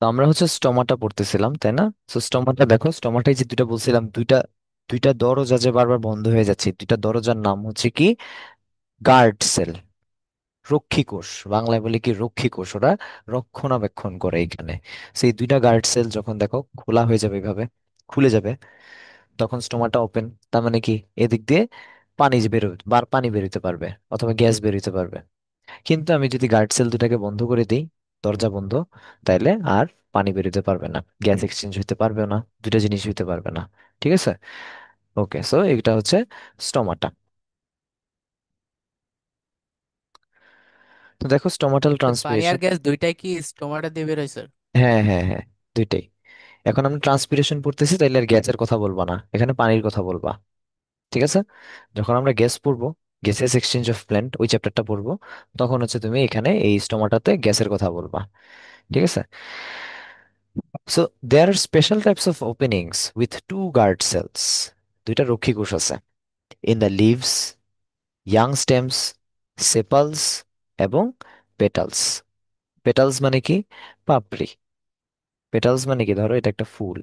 তো আমরা হচ্ছে স্টোমাটা পড়তেছিলাম, তাই না? তো স্টোমাটা দেখো, স্টোমাটায় যে দুইটা বলছিলাম, দুইটা দুইটা দরজা যে বারবার বন্ধ হয়ে যাচ্ছে, দুইটা দরজার নাম হচ্ছে কি? গার্ড সেল, রক্ষী কোষ। বাংলায় বলে কি রক্ষী কোষ, ওরা রক্ষণাবেক্ষণ করে এখানে। সেই দুইটা গার্ড সেল যখন দেখো খোলা হয়ে যাবে, এইভাবে খুলে যাবে, তখন স্টোমাটা ওপেন। তার মানে কি, এদিক দিয়ে পানি যে পানি বেরোতে পারবে অথবা গ্যাস বেরোতে পারবে। কিন্তু আমি যদি গার্ড সেল দুটাকে বন্ধ করে দিই, দরজা বন্ধ, তাইলে আর পানি বেরোতে পারবে না, গ্যাস এক্সচেঞ্জ হইতে পারবে না, দুটা জিনিস হইতে পারবে না। ঠিক আছে? ওকে, সো এটা হচ্ছে স্টোমাটা। তো দেখো স্টোমাটাল তো পানি আর ট্রান্সপিরেশন। গ্যাস দুইটাই কি স্টোমাটা দিয়ে বের হয়েছে? হ্যাঁ, হ্যাঁ, হ্যাঁ, দুইটাই। এখন আমরা ট্রান্সপিরেশন পড়তেছি, তাইলে আর গ্যাসের কথা বলবা না, এখানে পানির কথা বলবা। ঠিক আছে? যখন আমরা গ্যাস পড়বো, গ্যাসেস এক্সচেঞ্জ অফ প্ল্যান্ট, ওই চ্যাপ্টারটা পড়বো, তখন হচ্ছে তুমি এখানে এই স্টোমাটাতে গ্যাসের কথা বলবা। ঠিক আছে? So there are special types of openings with two guard cells. দুইটা রক্ষী কোষ আছে, in the leaves, young stems, sepals এবং পেটালস। পেটালস মানে কি? পাপড়ি। পেটালস মানে কি, ধরো এটা একটা ফুল।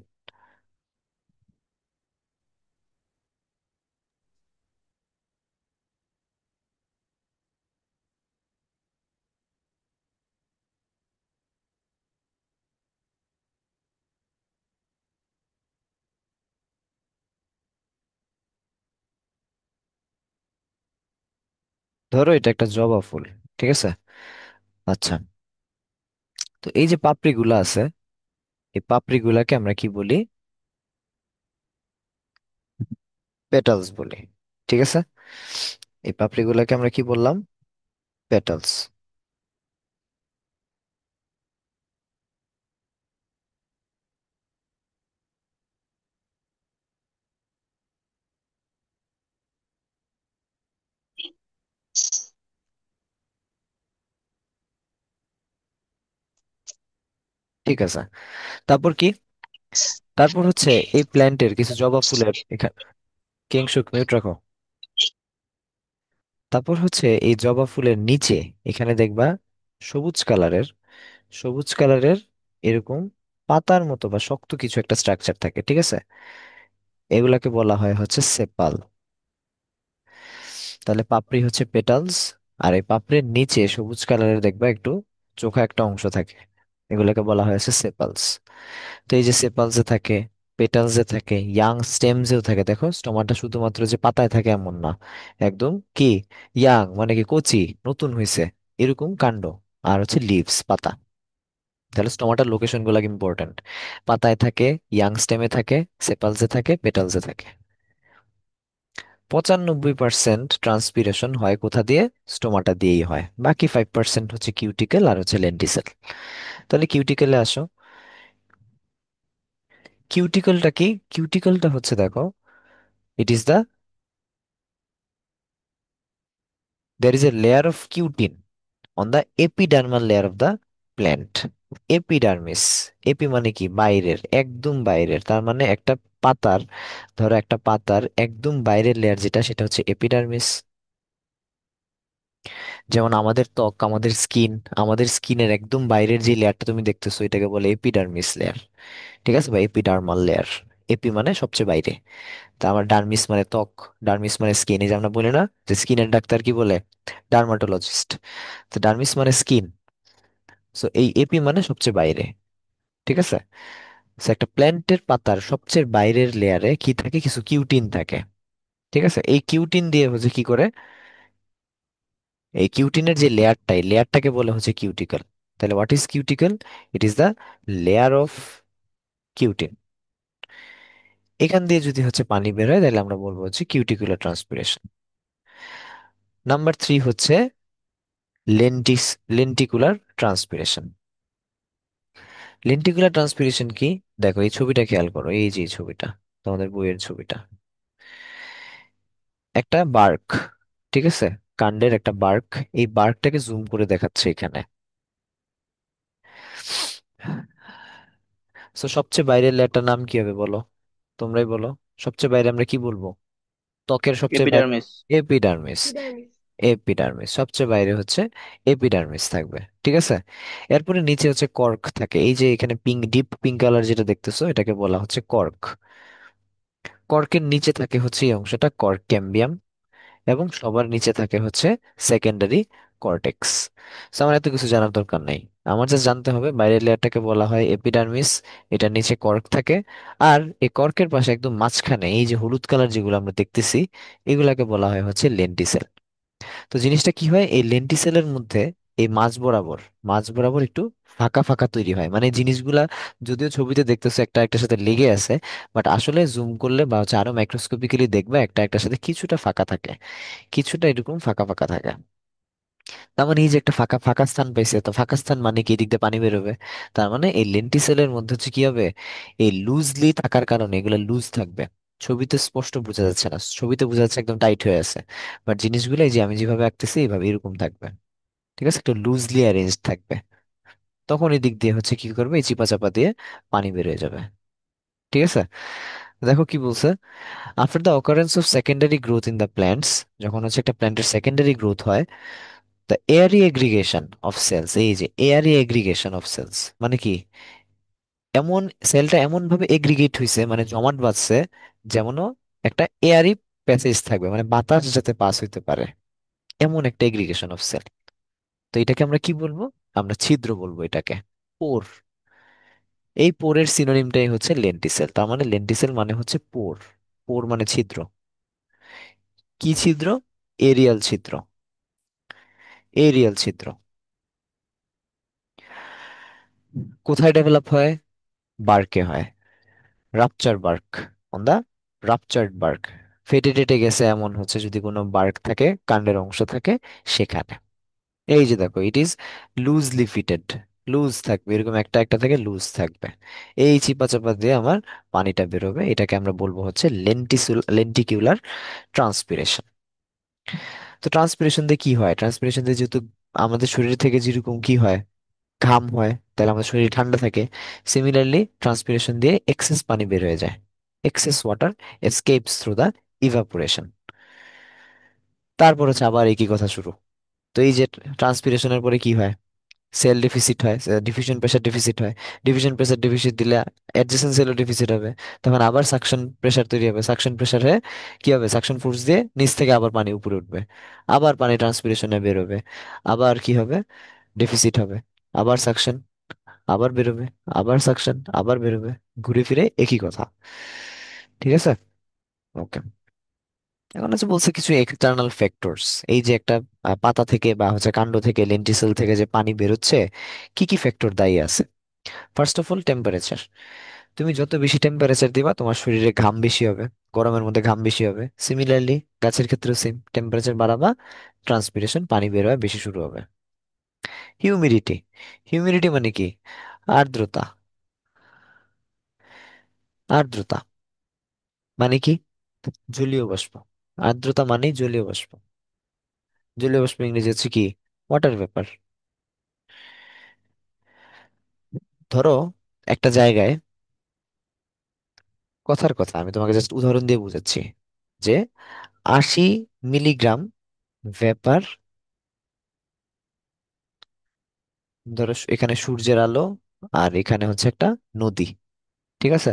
ধরো এটা একটা জবা ফুল। ঠিক আছে? আচ্ছা, তো এই যে পাপড়ি গুলা আছে, এই পাপড়ি গুলাকে আমরা কি বলি? পেটালস বলি। ঠিক আছে? এই পাপড়ি গুলাকে আমরা কি বললাম? পেটালস। ঠিক আছে, তারপর কি? তারপর হচ্ছে এই প্ল্যান্টের কিছু জবা ফুলের এখানে, কিংশুক মিউট রাখো। তারপর হচ্ছে এই জবা ফুলের নিচে, এখানে দেখবা সবুজ কালারের, সবুজ কালারের এরকম পাতার মতো বা শক্ত কিছু একটা স্ট্রাকচার থাকে। ঠিক আছে? এগুলাকে বলা হয় হচ্ছে সেপাল। তাহলে পাপড়ি হচ্ছে পেটালস, আর এই পাপড়ির নিচে সবুজ কালারের দেখবা একটু চোখা একটা অংশ থাকে, এগুলোকে বলা হয় হচ্ছে সেপালস। তো এই যে সেপালসে থাকে, পেটালসে থাকে, ইয়াং স্টেমসেও থাকে। দেখো স্টোমাটা শুধুমাত্র যে পাতায় থাকে এমন না, একদম কি, ইয়াং মানে কি কচি, নতুন হয়েছে, এরকম কাণ্ড। আর হচ্ছে লিভস, পাতা। তাহলে স্টোমাটার লোকেশন গুলা ইম্পর্টেন্ট। পাতায় থাকে, ইয়াং স্টেমে থাকে, সেপালসে থাকে, পেটালসে থাকে। 95% ট্রান্সপিরেশন হয় কোথা দিয়ে? স্টোমাটা দিয়েই হয়। বাকি 5% হচ্ছে কিউটিকেল আর হচ্ছে লেন্টিসেল। তাহলে কিউটিকেলে আসো। কিউটিকলটা কি? কিউটিকলটা হচ্ছে দেখো, it is the, there is a layer of cutin on the epidermal layer of the plant. Epidermis. Epi মানে কি? বাইরের, একদম বাইরের। তার মানে একটা পাতার, ধরো একটা পাতার একদম বাইরের লেয়ার যেটা, সেটা হচ্ছে এপিডার্মিস। যেমন আমাদের ত্বক, আমাদের স্কিন, আমাদের স্কিনের একদম বাইরের যে লেয়ারটা তুমি দেখতেছো, এটাকে বলে এপিডার্মিস লেয়ার। ঠিক আছে? বা এপিডার্মাল লেয়ার। এপি মানে সবচেয়ে বাইরে। তা আমার ডার্মিস মানে ত্বক, ডার্মিস মানে স্কিন। এই যে আমরা বলি না যে স্কিনের ডাক্তার কি বলে? ডার্মাটোলজিস্ট। তো ডার্মিস মানে স্কিন। সো এই এপি মানে সবচেয়ে বাইরে। ঠিক আছে? So একটা প্ল্যান্টের পাতার সবচেয়ে বাইরের লেয়ারে কি থাকে? কিছু কিউটিন থাকে। ঠিক আছে? এই কিউটিন দিয়ে হচ্ছে কি করে, এই কিউটিনের যে লেয়ারটা, এই লেয়ারটাকে বলে হচ্ছে কিউটিকল। তাহলে what is cuticle? It is the layer of cutin. এখান দিয়ে যদি হচ্ছে পানি বের হয়, তাহলে আমরা বলবো হচ্ছে কিউটিকুলার ট্রান্সপিরেশন। নাম্বার 3 হচ্ছে লেন্টিস লেন্টিকুলার ট্রান্সপিরেশন। লেন্টিকুলার ট্রান্সপিরেশন কি? দেখো এই ছবিটা খেয়াল করো, এই যে এই ছবিটা, তোমাদের বইয়ের ছবিটা, একটা বার্ক। ঠিক আছে? কাণ্ডের একটা বার্ক। এই বার্কটাকে জুম করে দেখাচ্ছে এখানে। তো সবচেয়ে বাইরের লেয়ারটার নাম কি হবে বলো? তোমরাই বলো। সবচেয়ে বাইরে আমরা কি বলবো? ত্বকের সবচেয়ে বাইরে? এপিডার্মিস। এপিডার্মিস। এপিডার্মিস সবচেয়ে বাইরে হচ্ছে এপিডার্মিস থাকবে, ঠিক আছে। এরপরে নিচে হচ্ছে কর্ক থাকে, এই যে এখানে পিঙ্ক, ডিপ পিঙ্ক কালার যেটা দেখতেছো এটাকে বলা হচ্ছে কর্ক। কর্কের নিচে থাকে হচ্ছে এই অংশটা কর্ক ক্যাম্বিয়াম, এবং সবার নিচে থাকে হচ্ছে সেকেন্ডারি কর্টেক্স। আমার এত কিছু জানার দরকার নাই, আমার যা জানতে হবে বাইরের লেয়ারটাকে বলা হয় এপিডার্মিস, এটার নিচে কর্ক থাকে, আর এই কর্কের পাশে একদম মাঝখানে এই যে হলুদ কালার যেগুলো আমরা দেখতেছি এগুলাকে বলা হয় হচ্ছে লেন্টিসেল। তো জিনিসটা কি হয়, এই লেন্টিসেলের মধ্যে এই মাঝ বরাবর একটু ফাঁকা ফাঁকা তৈরি হয়, মানে জিনিসগুলা যদিও ছবিতে দেখতেছো একটা একটার সাথে লেগে আছে, বাট আসলে জুম করলে বা হচ্ছে আরো মাইক্রোস্কোপিক্যালি দেখবে একটা একটার সাথে কিছুটা ফাঁকা থাকে, কিছুটা এরকম ফাঁকা ফাঁকা থাকে। তার মানে এই যে একটা ফাঁকা ফাঁকা স্থান পাইছে, তো ফাঁকা স্থান মানে কি এদিক দিয়ে পানি বেরোবে, তার মানে এই লেন্টিসেলের মধ্যে হচ্ছে কি হবে, এই লুজলি থাকার কারণে এগুলো লুজ থাকবে। ছবিতে স্পষ্ট বোঝা যাচ্ছে না, ছবিতে বোঝা যাচ্ছে একদম টাইট হয়ে আছে, বাট জিনিসগুলো এই যে আমি যেভাবে আঁকতেছি এইভাবে এরকম থাকবে, ঠিক আছে, একটু লুজলি অ্যারেঞ্জ থাকবে। তখন এই দিক দিয়ে হচ্ছে কি করবে, এই চিপা চাপা দিয়ে পানি বেরিয়ে যাবে, ঠিক আছে। দেখো কি বলছে, after the occurrence of secondary growth in the plants, যখন হচ্ছে একটা প্ল্যান্টের সেকেন্ডারি গ্রোথ হয়, the airy aggregation of cells, এই যে এয়ারি এগ্রিগেশন অফ সেলস মানে কি, এমন সেলটা এমন ভাবে এগ্রিগেট হইছে মানে জমাট বাঁধছে, যেমনও একটা এয়ারি প্যাসেজ থাকবে, মানে বাতাস যাতে পাস হইতে পারে, এমন একটা এগ্রিগেশন অফ সেল। তো এটাকে আমরা কি বলবো, আমরা ছিদ্র বলবো এটাকে, পোর। এই পোরের সিনোনিমটাই হচ্ছে লেন্টিসেল, তার মানে লেন্টিসেল মানে হচ্ছে পোর, পোর মানে ছিদ্র। কি ছিদ্র, এরিয়াল ছিদ্র, এরিয়াল ছিদ্র। কোথায় ডেভেলপ হয়, বার্কে হয়, rupture bark, on the ruptured bark, ফেটে টেটে গেছে এমন হচ্ছে যদি কোনো বার্ক থাকে, কাণ্ডের অংশ থাকে সেখানে। এই যে দেখো it is loosely fitted, loose থাকবে এরকম একটা একটা থেকে লুজ থাকবে, এই চিপা চাপা দিয়ে আমার পানিটা বেরোবে, এটাকে আমরা বলবো হচ্ছে লেন্টিকিউলার ট্রান্সপিরেশন। তো ট্রান্সপিরেশন দিয়ে কি হয়, ট্রান্সপিরেশন দিয়ে যেহেতু আমাদের শরীর থেকে যেরকম কি হয়, ঘাম হয়, তাহলে আমাদের শরীর ঠান্ডা থাকে, সিমিলারলি ট্রান্সপিরেশন দিয়ে এক্সেস পানি বের হয়ে যায়, excess water escapes through the evaporation. তারপর হচ্ছে আবার একই কথা শুরু। তো এই যে ট্রান্সপিরেশনের পরে কি হয়, সেল ডেফিসিট হয়, ডিফিউশন প্রেশার ডেফিসিট হয়, ডিফিউশন প্রেশার ডেফিসিট দিলে অ্যাডজেসেন্ট সেলও ডেফিসিট হবে, তখন আবার সাকশন প্রেশার তৈরি হবে, সাকশন প্রেশার হয়ে কি হবে, সাকশন ফোর্স দিয়ে নিচ থেকে আবার পানি উপরে উঠবে, আবার পানি ট্রান্সপিরেশনে বেরোবে, আবার কি হবে, ডেফিসিট হবে, আবার সাকশন, আবার বেরোবে, আবার সাকশন, আবার বেরোবে, ঘুরে ফিরে একই কথা, ঠিক আছে। ওকে, এখন হচ্ছে বলছে কিছু এক্সটার্নাল ফ্যাক্টরস, এই যে একটা পাতা থেকে বা হচ্ছে কাণ্ড থেকে লেন্টিসেল থেকে যে পানি বেরোচ্ছে, কি কি ফ্যাক্টর দায়ী আছে। ফার্স্ট অফ অল টেম্পারেচার, তুমি যত বেশি টেম্পারেচার দিবা তোমার শরীরে ঘাম বেশি হবে, গরমের মধ্যে ঘাম বেশি হবে, সিমিলারলি গাছের ক্ষেত্রেও সেম, টেম্পারেচার বাড়াবা ট্রান্সপিরেশন পানি বের হওয়া বেশি শুরু হবে। হিউমিডিটি, হিউমিডিটি মানে কি, আর্দ্রতা, আর্দ্রতা মানে কি, জলীয় বাষ্প, আর্দ্রতা মানে জলীয় বাষ্প, জলীয় বাষ্প ইংরেজি হচ্ছে কি, ওয়াটার ভেপার। ধরো একটা জায়গায়, কথার কথা আমি তোমাকে জাস্ট উদাহরণ দিয়ে বুঝাচ্ছি, যে 80 মিলিগ্রাম ভেপার, ধরো এখানে সূর্যের আলো আর এখানে হচ্ছে একটা নদী, ঠিক আছে।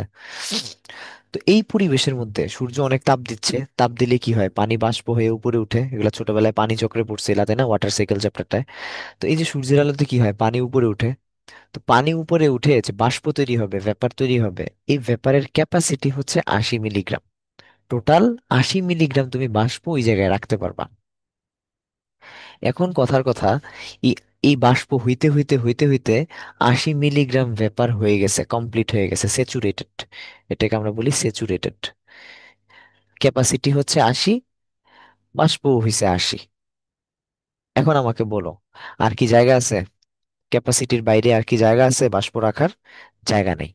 তো এই পরিবেশের মধ্যে সূর্য অনেক তাপ দিচ্ছে, তাপ দিলে কি হয়, পানি বাষ্প হয়ে উপরে উঠে, এগুলা ছোটবেলায় পানি চক্রে পড়ছিলা তাই না, ওয়াটার সাইকেল চ্যাপ্টারটায়। তো এই যে সূর্যের আলোতে কি হয়, পানি উপরে উঠে, তো পানি উপরে উঠে যে বাষ্প তৈরি হবে, ভেপার তৈরি হবে, এই ভেপারের ক্যাপাসিটি হচ্ছে 80 মিলিগ্রাম, টোটাল 80 মিলিগ্রাম তুমি বাষ্প ওই জায়গায় রাখতে পারবা। এখন কথার কথা, এই এই বাষ্প হইতে হইতে হইতে হইতে 80 মিলিগ্রাম ভেপার হয়ে গেছে, কমপ্লিট হয়ে গেছে, স্যাচুরেটেড, এটাকে আমরা বলি স্যাচুরেটেড, ক্যাপাসিটি হচ্ছে 80, বাষ্প হইছে 80। এখন আমাকে বলো, আর কি জায়গা আছে, ক্যাপাসিটির বাইরে আর কি জায়গা আছে বাষ্প রাখার, জায়গা নেই।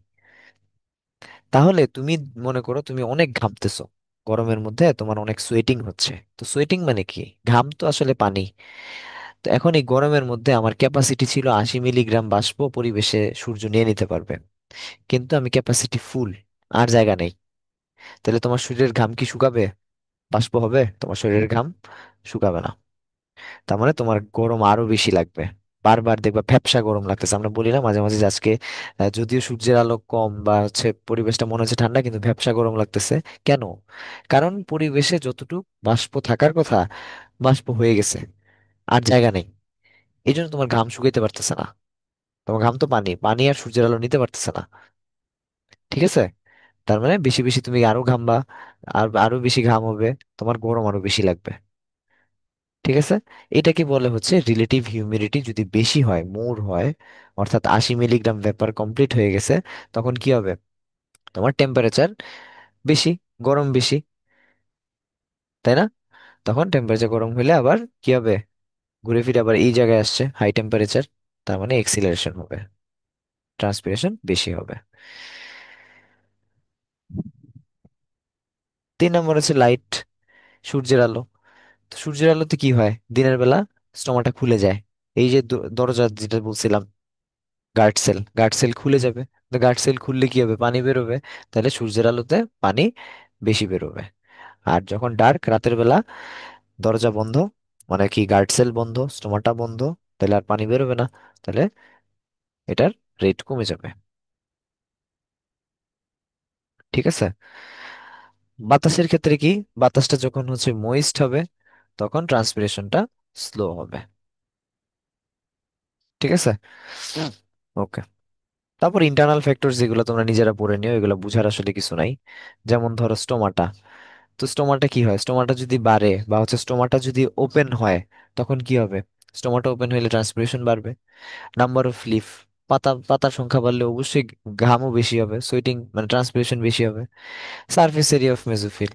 তাহলে তুমি মনে করো তুমি অনেক ঘামতেছো, গরমের মধ্যে তোমার অনেক সোয়েটিং হচ্ছে, তো সোয়েটিং মানে কি, ঘাম তো আসলে পানি। তো এখন এই গরমের মধ্যে আমার ক্যাপাসিটি ছিল 80 মিলিগ্রাম বাষ্প পরিবেশে সূর্য নিয়ে নিতে পারবে, কিন্তু আমি ক্যাপাসিটি ফুল, আর জায়গা নেই। তাহলে তোমার শরীরের ঘাম কি শুকাবে, বাষ্প হবে, তোমার শরীরের ঘাম শুকাবে না। তার মানে তোমার গরম আরো বেশি লাগবে। বারবার দেখবা ভ্যাপসা গরম লাগতেছে, আমরা বলি না মাঝে মাঝে যে আজকে যদিও সূর্যের আলো কম বা হচ্ছে পরিবেশটা মনে হচ্ছে ঠান্ডা কিন্তু ভ্যাপসা গরম লাগতেছে। কেন? কারণ পরিবেশে যতটুকু বাষ্প থাকার কথা বাষ্প হয়ে গেছে, আর জায়গা নেই। এই জন্য তোমার ঘাম শুকাইতে পারতেছে না। তোমার ঘাম তো পানি, পানি আর সূর্যের আলো নিতে পারতেছে না। ঠিক আছে? তার মানে বেশি বেশি তুমি আরো ঘামবা, আর আরো বেশি ঘাম হবে, তোমার গরম আরো বেশি লাগবে। ঠিক আছে? এটাকে বলে হচ্ছে রিলেটিভ হিউমিডিটি যদি বেশি হয়, মোর হয়, অর্থাৎ 80 মিলিগ্রাম ভেপার কমপ্লিট হয়ে গেছে, তখন কি হবে? তোমার টেম্পারেচার বেশি, গরম বেশি, তাই না? তখন টেম্পারেচার গরম হলে আবার কি হবে? ঘুরে ফিরে আবার এই জায়গায় আসছে হাই টেম্পারেচার, তার মানে এক্সিলারেশন হবে, ট্রান্সপিরেশন বেশি হবে। 3 নম্বর হচ্ছে লাইট, সূর্যের আলো। তো সূর্যের আলোতে কি হয় দিনের বেলা? স্টোমাটা খুলে যায়। এই যে দরজা যেটা বলছিলাম, গার্ড সেল খুলে যাবে। তো গার্ড সেল খুললে কি হবে? পানি বেরোবে। তাহলে সূর্যের আলোতে পানি বেশি বেরোবে। আর যখন ডার্ক, রাতের বেলা, দরজা বন্ধ, মানে কি গার্ড সেল বন্ধ, স্টোমাটা বন্ধ, তাহলে আর পানি বেরোবে না। তাহলে এটার রেট কমে যাবে। ঠিক আছে? বাতাসের ক্ষেত্রে কি? বাতাসটা যখন হচ্ছে ময়েস্ট হবে তখন ট্রান্সপিরেশনটা স্লো হবে। ঠিক আছে? ওকে। তারপর ইন্টারনাল ফ্যাক্টরস যেগুলো তোমরা নিজেরা পড়ে নিও, এগুলো বুঝার আসলে কিছু নাই। যেমন ধরো স্টোমাটা। তো স্টোমাটা কি হয়? স্টোমাটা যদি বাড়ে বা হচ্ছে স্টোমাটা যদি ওপেন হয় তখন কি হবে? স্টোমাটা ওপেন হলে ট্রান্সপিরেশন বাড়বে। নাম্বার অফ লিফ, পাতার সংখ্যা বাড়লে অবশ্যই ঘামও বেশি হবে, সুইটিং মানে ট্রান্সপিরেশন বেশি হবে। সারফেস এরিয়া অফ মেসোফিল,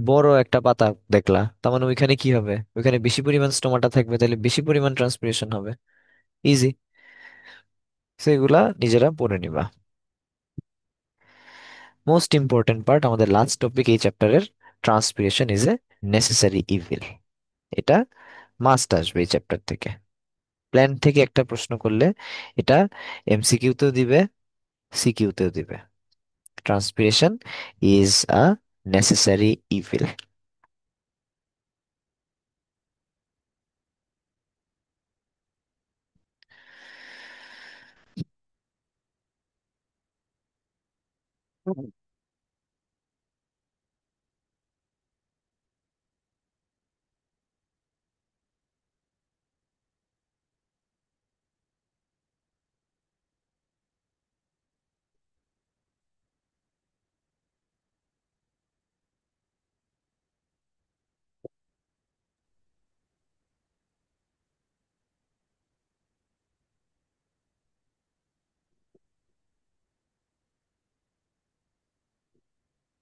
বড় একটা পাতা দেখলা, তার মানে ওইখানে কি হবে? ওইখানে বেশি পরিমাণ স্টোমাটা থাকবে, তাহলে বেশি পরিমাণ ট্রান্সপিরেশন হবে। ইজি। সেগুলা নিজেরা পড়ে নিবা। মোস্ট ইম্পর্টেন্ট পার্ট, আমাদের লাস্ট টপিক এই চ্যাপ্টারের, transpiration is a necessary evil. এটা মাস্ট আসবে এই চ্যাপ্টার থেকে। প্ল্যান থেকে একটা প্রশ্ন করলে এটা এমসিকিউতেও দিবে, সিকিউতেও দিবে। Transpiration is a necessary evil.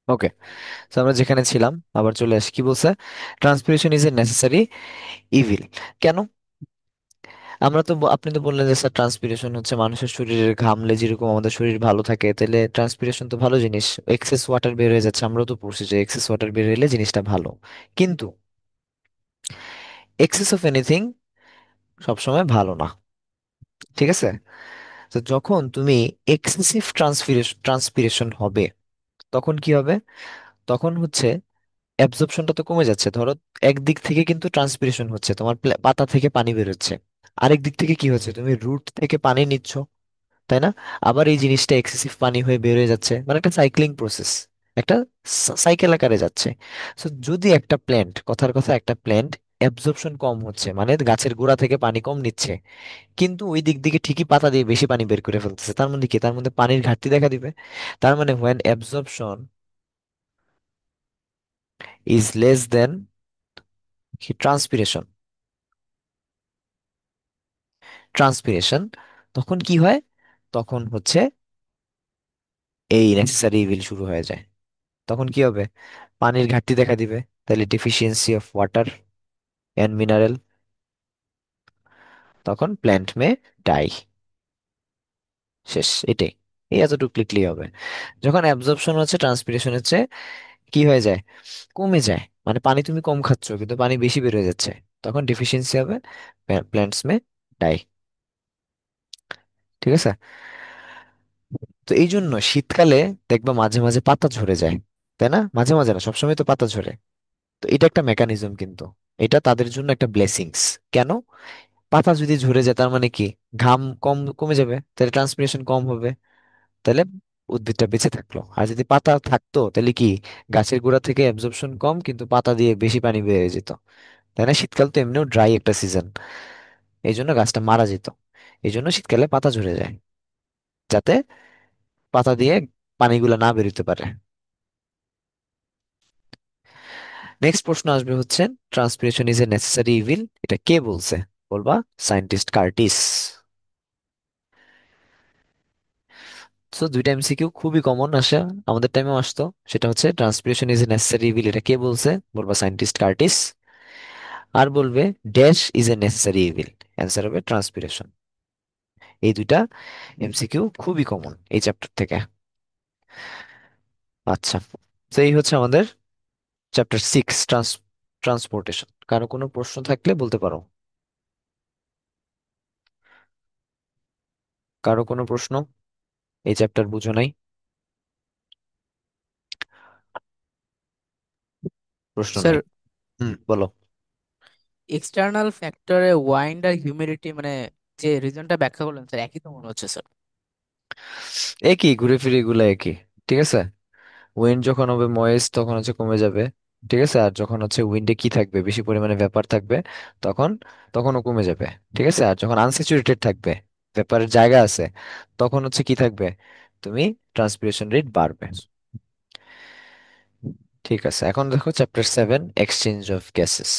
Okay, তো আমরা যেখানে ছিলাম আবার চলে আসি, কি বলছে? Transpiration is a necessary evil. কেন? আমরা তো আপনি তো বললেন যে স্যার ট্রান্সপিরেশন হচ্ছে মানুষের শরীরের ঘামলে যেরকম আমাদের শরীর ভালো থাকে, তাহলে ট্রান্সপিরেশন তো ভালো জিনিস। এক্সেস ওয়াটার বের হয়ে যাচ্ছে, আমরাও তো পড়ছি যে এক্সেস ওয়াটার বের হলে জিনিসটা ভালো। কিন্তু এক্সেস অফ এনিথিং সবসময় ভালো না। ঠিক আছে? তো যখন তুমি এক্সেসিভ ট্রান্সপিরেশন হবে তখন কি হবে? তখন হচ্ছে অ্যাবজর্পশনটা তো কমে যাচ্ছে। ধরো একদিক থেকে কিন্তু ট্রান্সপিরেশন হচ্ছে, তোমার পাতা থেকে পানি বেরোচ্ছে, আরেক দিক থেকে কি হচ্ছে? তুমি রুট থেকে পানি নিচ্ছ, তাই না? আবার এই জিনিসটা এক্সেসিভ পানি হয়ে বের হয়ে যাচ্ছে, মানে একটা সাইক্লিং প্রসেস, একটা সাইকেল আকারে যাচ্ছে। সো যদি একটা প্ল্যান্ট, কথার কথা একটা প্ল্যান্ট অ্যাবজর্পশন কম হচ্ছে মানে গাছের গোড়া থেকে পানি কম নিচ্ছে, কিন্তু ওই দিক দিকে ঠিকই পাতা দিয়ে বেশি পানি বের করে ফেলতেছে, তার মধ্যে কি? তার মধ্যে পানির ঘাটতি দেখা দিবে। তার মানে when absorption is less than transpiration, transpiration তখন কি হয়? তখন হচ্ছে এই নেসেসারি ইভিল শুরু হয়ে যায়। তখন কি হবে? পানির ঘাটতি দেখা দিবে, তাহলে deficiency of water and mineral, তখন প্ল্যান্ট মে ডাই। শেষ, এটাই। এই এতটুকু লিখলেই হবে। যখন অ্যাবজর্পশন হচ্ছে ট্রান্সপিরেশন হচ্ছে, কি হয়ে যায়? কমে যায়, মানে পানি তুমি কম খাচ্ছ কিন্তু পানি বেশি বের হয়ে যাচ্ছে, তখন ডিফিসিয়েন্সি হবে, প্ল্যান্টস মে ডাই। ঠিক আছে? তো এই জন্য শীতকালে দেখবা মাঝে মাঝে পাতা ঝরে যায়, তাই না? মাঝে মাঝে না, সবসময় তো পাতা ঝরে। তো এটা একটা মেকানিজম কিন্তু। এটা তাদের জন্য একটা ব্লেসিংস। কেন? পাতা যদি ঝরে যায় তার মানে কি, ঘাম কমে যাবে, তাহলে ট্রান্সপিরেশন কম হবে, তাহলে উদ্ভিদটা বেঁচে থাকলো। আর যদি পাতা থাকতো তাহলে কি, গাছের গোড়া থেকে অ্যাবজর্পশন কম কিন্তু পাতা দিয়ে বেশি পানি বেরিয়ে যেত, তাই না? শীতকাল তো এমনিও ড্রাই একটা সিজন, এই জন্য গাছটা মারা যেত। এই জন্য শীতকালে পাতা ঝরে যায়, যাতে পাতা দিয়ে পানিগুলো না বেরোতে পারে। নেক্সট প্রশ্ন আসবে হচ্ছে, transpiration is a necessary evil, এটা কে বলছে? বলবা সায়েন্টিস্ট কার্টিস। তো দুইটা এমসিকিউ খুবই কমন আসে, আমাদের টাইমেও আসতো। সেটা হচ্ছে transpiration is a necessary evil, এটা কে বলছে? বলবা সায়েন্টিস্ট কার্টিস। আর বলবে dash is a necessary evil, answer হবে ট্রান্সপিরেশন। এই দুইটা এমসিকিউ খুবই কমন এই চ্যাপ্টার থেকে। আচ্ছা, তো এই হচ্ছে আমাদের চ্যাপ্টার 6, ট্রান্সপোর্টেশন। কারো কোনো প্রশ্ন থাকলে বলতে পারো। কারো কোনো প্রশ্ন? এই চ্যাপ্টার বুঝো নাই? প্রশ্ন স্যার, নাই? হুম, বলো। এক্সটার্নাল ফ্যাক্টরে ওয়াইন্ড আর হিউমিডিটি মানে যে রিজনটা ব্যাখ্যা করলেন স্যার, একই তো মনে হচ্ছে স্যার। একই, ঘুরে ফিরে এগুলো একই। ঠিক আছে, উইন্ড যখন হবে ময়েস্ট তখন হচ্ছে কমে যাবে, ঠিক আছে? আর যখন হচ্ছে উইন্ডে কি থাকবে, বেশি পরিমাণে ভেপার থাকবে, তখন তখনও কমে যাবে। ঠিক আছে, আর যখন আনস্যাচুরেটেড থাকবে, ভেপারের জায়গা আছে, তখন হচ্ছে কি থাকবে, তুমি ট্রান্সপিরেশন রেট বাড়বে। ঠিক আছে, এখন দেখো চ্যাপ্টার 7, এক্সচেঞ্জ অফ গ্যাসেস।